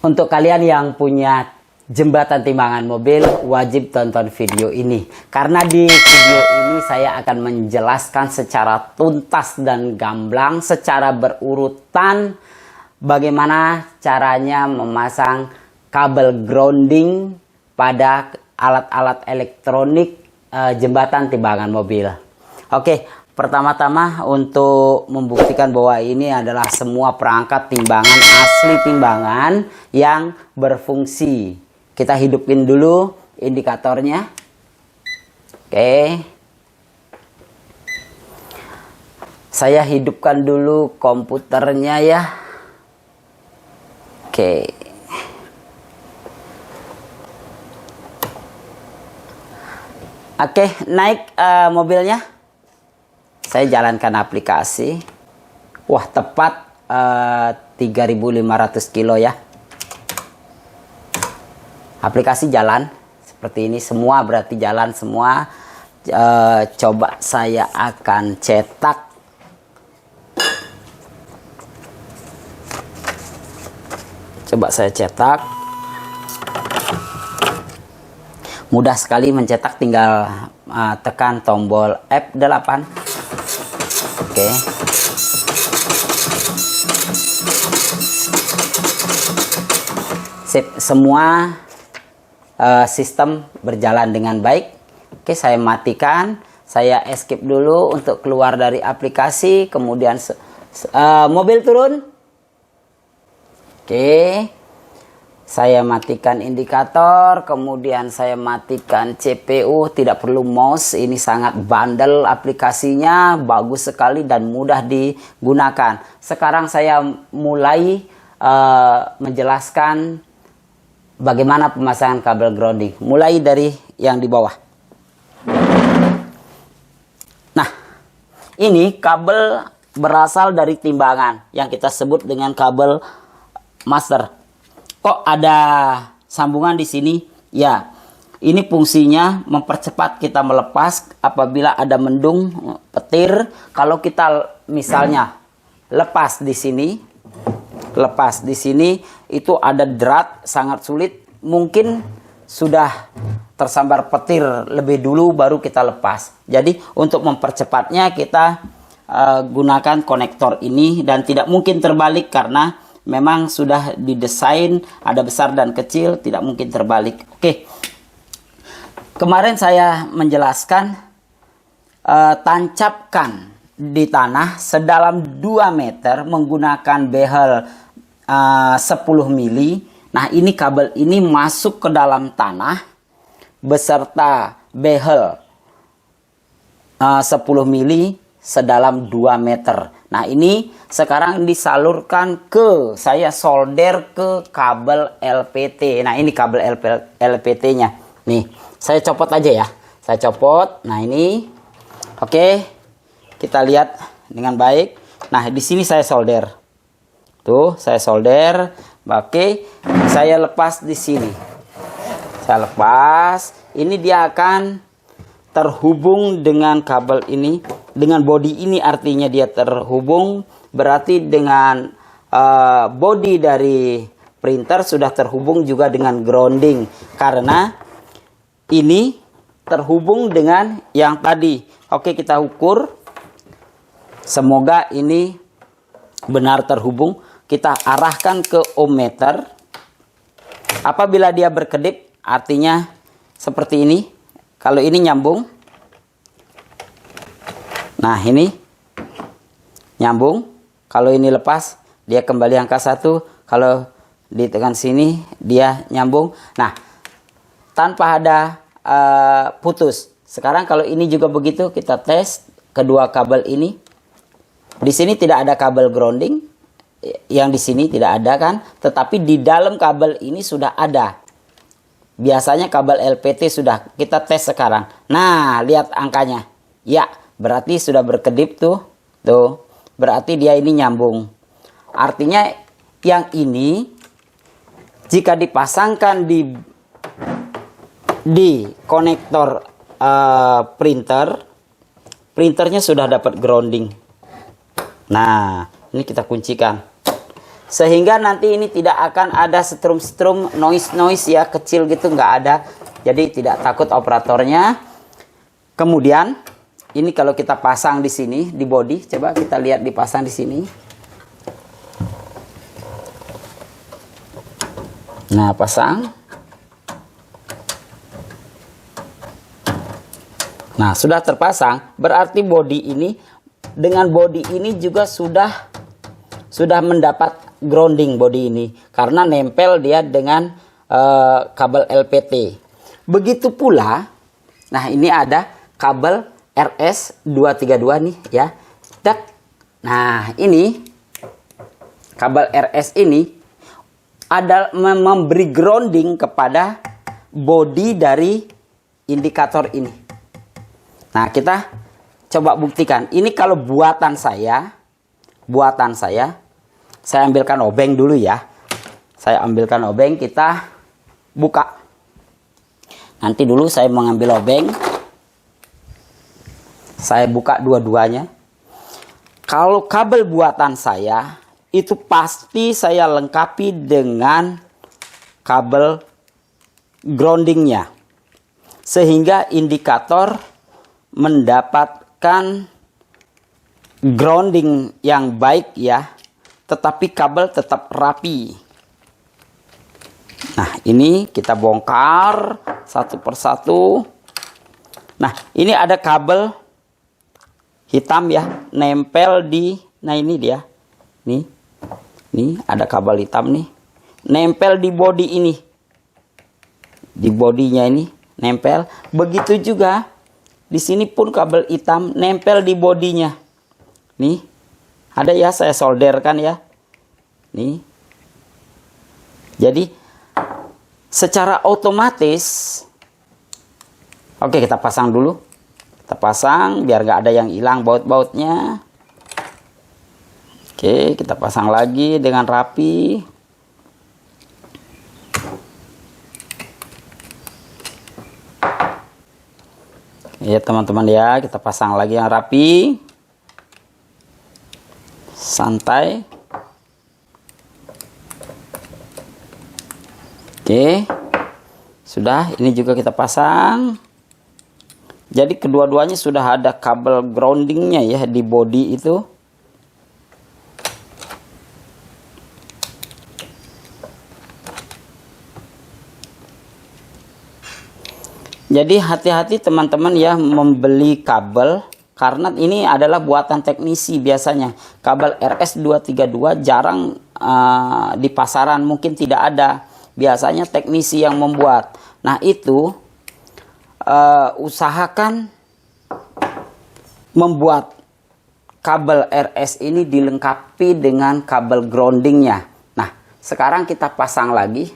Untuk kalian yang punya jembatan timbangan mobil, wajib tonton video ini. Karena di video ini saya akan menjelaskan secara tuntas dan gamblang, secara berurutan, bagaimana caranya memasang kabel grounding pada alat-alat elektronik jembatan timbangan mobil. Oke, pertama-tama untuk membuktikan bahwa ini adalah semua perangkat timbangan asli timbangan yang berfungsi. Kita hidupin dulu indikatornya. Oke. Saya hidupkan dulu komputernya ya. Oke. Oke, naik mobilnya. Saya jalankan aplikasi. Wah, tepat 3.500 kilo ya. Aplikasi jalan seperti ini, semua berarti jalan semua. Coba saya akan cetak. Coba saya cetak. Mudah sekali mencetak, tinggal tekan tombol F8. Oke. Sip, semua sistem berjalan dengan baik. Oke, saya matikan, saya escape dulu untuk keluar dari aplikasi, kemudian mobil turun. Oke, saya matikan indikator, kemudian saya matikan CPU, tidak perlu mouse, ini sangat bandel aplikasinya, bagus sekali dan mudah digunakan. Sekarang saya mulai menjelaskan bagaimana pemasangan kabel grounding, mulai dari yang di bawah. Nah, ini kabel berasal dari timbangan yang kita sebut dengan kabel master. Kok ada sambungan di sini? Ya, ini fungsinya mempercepat kita melepas apabila ada mendung, petir. Kalau kita misalnya lepas di sini, itu ada drat, sangat sulit. Mungkin sudah tersambar petir lebih dulu baru kita lepas. Jadi untuk mempercepatnya kita gunakan konektor ini, dan tidak mungkin terbalik karena memang sudah didesain ada besar dan kecil, tidak mungkin terbalik. Oke. Kemarin saya menjelaskan tancapkan di tanah sedalam 2 meter menggunakan behel 10 mili. Nah, ini kabel ini masuk ke dalam tanah beserta behel 10 mili sedalam 2 meter. Nah, ini sekarang disalurkan ke, saya solder ke kabel LPT. Nah, ini kabel LPT-nya. Nih, saya copot aja ya. Saya copot. Nah, ini. Oke. Kita lihat dengan baik. Nah, di sini saya solder. Tuh, saya solder. Oke, saya lepas di sini. Saya lepas. Ini dia akan terhubung dengan kabel ini, dengan body ini, artinya dia terhubung. Berarti dengan body dari printer sudah terhubung juga dengan grounding, karena ini terhubung dengan yang tadi. Oke, kita ukur. Semoga ini benar terhubung. Kita arahkan ke ohmmeter. Apabila dia berkedip, artinya seperti ini. Kalau ini nyambung. Nah, ini nyambung. Kalau ini lepas, dia kembali angka 1. Kalau ditekan sini, dia nyambung. Nah, tanpa ada putus. Sekarang kalau ini juga begitu, kita tes kedua kabel ini. Di sini tidak ada kabel grounding. Yang di sini tidak ada kan, tetapi di dalam kabel ini sudah ada. Biasanya kabel LPT sudah kita tes sekarang. Nah, lihat angkanya. Ya, berarti sudah berkedip tuh. Tuh, berarti dia ini nyambung. Artinya yang ini jika dipasangkan di konektor printernya sudah dapat grounding. Nah, ini kita kuncikan. Sehingga nanti ini tidak akan ada strum-strum noise ya, kecil gitu, nggak ada. Jadi tidak takut operatornya. Kemudian ini kalau kita pasang di sini di body, coba kita lihat dipasang di sini. Nah, pasang. Nah, sudah terpasang, berarti body ini dengan body ini juga sudah mendapat grounding body ini karena nempel dia dengan kabel LPT. Begitu pula, nah ini ada kabel RS232 nih ya. Nah, ini kabel RS ini ada memberi grounding kepada body dari indikator ini. Nah, kita coba buktikan. Ini kalau buatan saya, saya ambilkan obeng dulu ya. Saya ambilkan obeng, kita buka. Nanti dulu saya mengambil obeng. Saya buka dua-duanya. Kalau kabel buatan saya, itu pasti saya lengkapi dengan kabel groundingnya. Sehingga indikator mendapatkan grounding yang baik ya. Tetapi kabel tetap rapi. Nah, ini kita bongkar satu persatu. Nah, ini ada kabel hitam ya, nempel di, nah ini dia. Nih ada kabel hitam nih, nempel di body ini. Di bodinya ini nempel. Begitu juga di sini pun kabel hitam nempel di bodinya. Nih. Ada ya, saya solderkan ya. Nih. Jadi secara otomatis, oke, kita pasang dulu. Kita pasang biar nggak ada yang hilang baut-bautnya. Oke, kita pasang lagi dengan rapi. Ya teman-teman ya, kita pasang lagi yang rapi. Santai. Oke. Sudah, ini juga kita pasang. Jadi kedua-duanya sudah ada kabel groundingnya ya di body itu. Jadi hati-hati teman-teman ya membeli kabel. Karena ini adalah buatan teknisi biasanya. Kabel RS232 jarang di pasaran, mungkin tidak ada. Biasanya teknisi yang membuat. Nah itu usahakan membuat kabel RS ini dilengkapi dengan kabel groundingnya. Nah sekarang kita pasang lagi.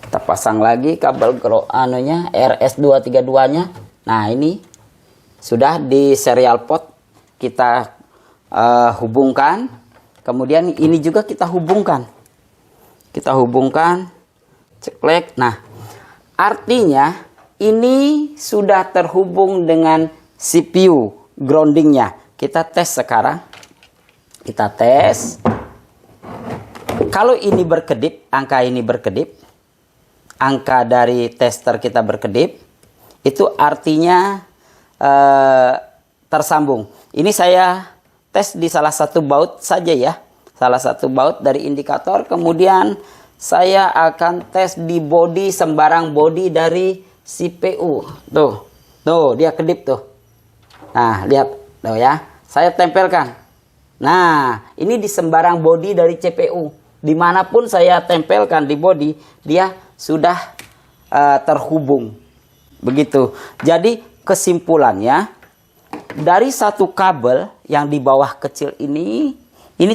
Kita pasang lagi kabel RS232-nya. Nah ini sudah di serial port kita hubungkan. Kemudian ini juga kita hubungkan. Kita hubungkan. Ceklek. Nah, artinya ini sudah terhubung dengan CPU groundingnya. Kita tes sekarang. Kita tes. Kalau ini berkedip, angka ini berkedip, angka dari tester kita berkedip, itu artinya tersambung. Ini saya tes di salah satu baut saja ya, salah satu baut dari indikator. Kemudian saya akan tes di body, sembarang body dari CPU. Tuh dia kedip tuh. Nah lihat tuh ya, saya tempelkan. Nah ini di sembarang body dari CPU. Dimanapun saya tempelkan di body, dia sudah terhubung. Begitu. Jadi kesimpulannya, dari satu kabel yang di bawah kecil ini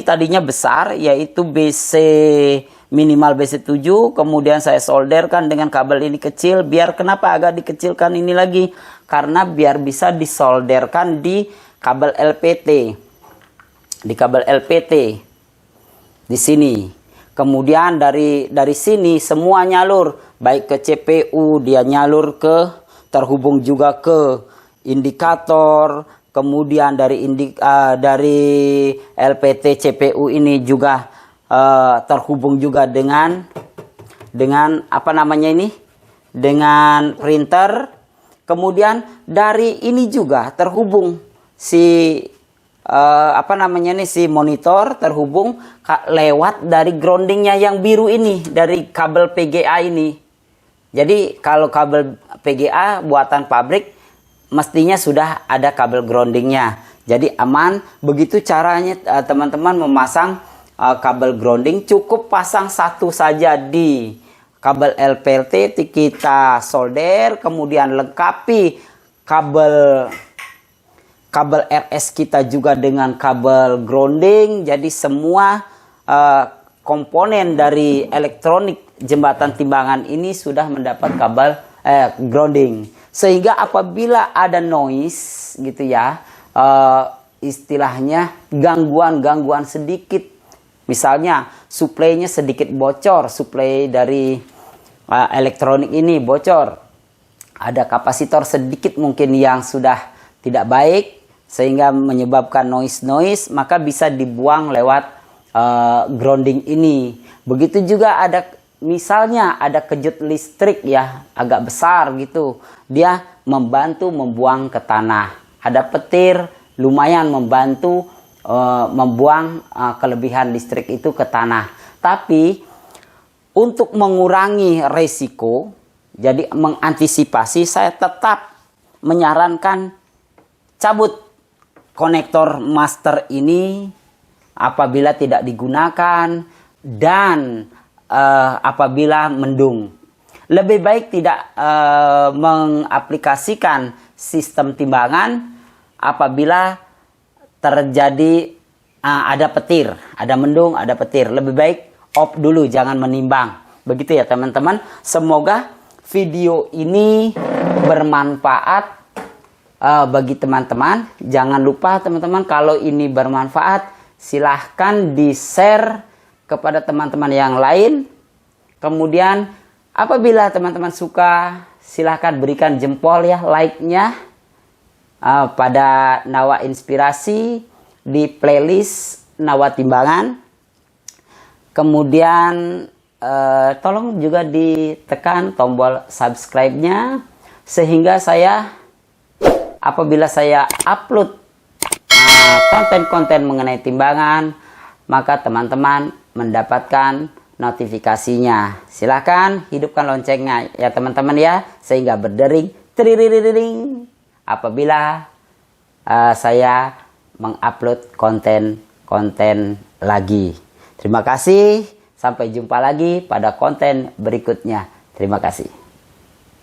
tadinya besar, yaitu BC minimal BC7, kemudian saya solderkan dengan kabel ini kecil. Biar kenapa agak dikecilkan ini lagi? Karena biar bisa disolderkan di kabel LPT. Di kabel LPT. Di sini. Kemudian dari sini semua nyalur, baik ke CPU, dia nyalur ke, terhubung juga ke indikator, kemudian dari LPT CPU ini juga terhubung juga dengan apa namanya ini, dengan printer. Kemudian dari ini juga terhubung si apa namanya nih, si monitor terhubung lewat dari groundingnya yang biru ini, dari kabel PGA ini. Jadi kalau kabel PGA buatan pabrik mestinya sudah ada kabel groundingnya, jadi aman. Begitu caranya teman-teman memasang kabel grounding. Cukup pasang satu saja di kabel LPT, kita solder, kemudian lengkapi kabel RS kita juga dengan kabel grounding. Jadi semua komponen dari elektronik jembatan timbangan ini sudah mendapat kabel grounding, sehingga apabila ada noise gitu ya, istilahnya gangguan sedikit, misalnya suplainya sedikit bocor, suplai dari elektronik ini bocor, ada kapasitor sedikit mungkin yang sudah tidak baik sehingga menyebabkan noise, maka bisa dibuang lewat grounding ini. Begitu juga ada misalnya ada kejut listrik ya, agak besar gitu, dia membantu membuang ke tanah. Ada petir, lumayan membantu membuang kelebihan listrik itu ke tanah. Tapi untuk mengurangi resiko, jadi mengantisipasi, saya tetap menyarankan cabut konektor master ini apabila tidak digunakan dan apabila mendung. Lebih baik tidak mengaplikasikan sistem timbangan apabila terjadi ada petir, ada mendung, ada petir. Lebih baik off dulu, jangan menimbang. Begitu ya teman-teman. Semoga video ini bermanfaat bagi teman-teman. Jangan lupa teman-teman, kalau ini bermanfaat silahkan di-share kepada teman-teman yang lain. Kemudian apabila teman-teman suka, silahkan berikan jempol ya, like-nya pada Nawa Inspirasi di playlist Nawa Timbangan. Kemudian tolong juga ditekan tombol subscribe-nya, sehingga apabila saya upload konten-konten mengenai timbangan, maka teman-teman mendapatkan notifikasinya. Silahkan hidupkan loncengnya ya teman-teman ya, sehingga berdering teriring apabila saya mengupload konten-konten lagi. Terima kasih, sampai jumpa lagi pada konten berikutnya. Terima kasih.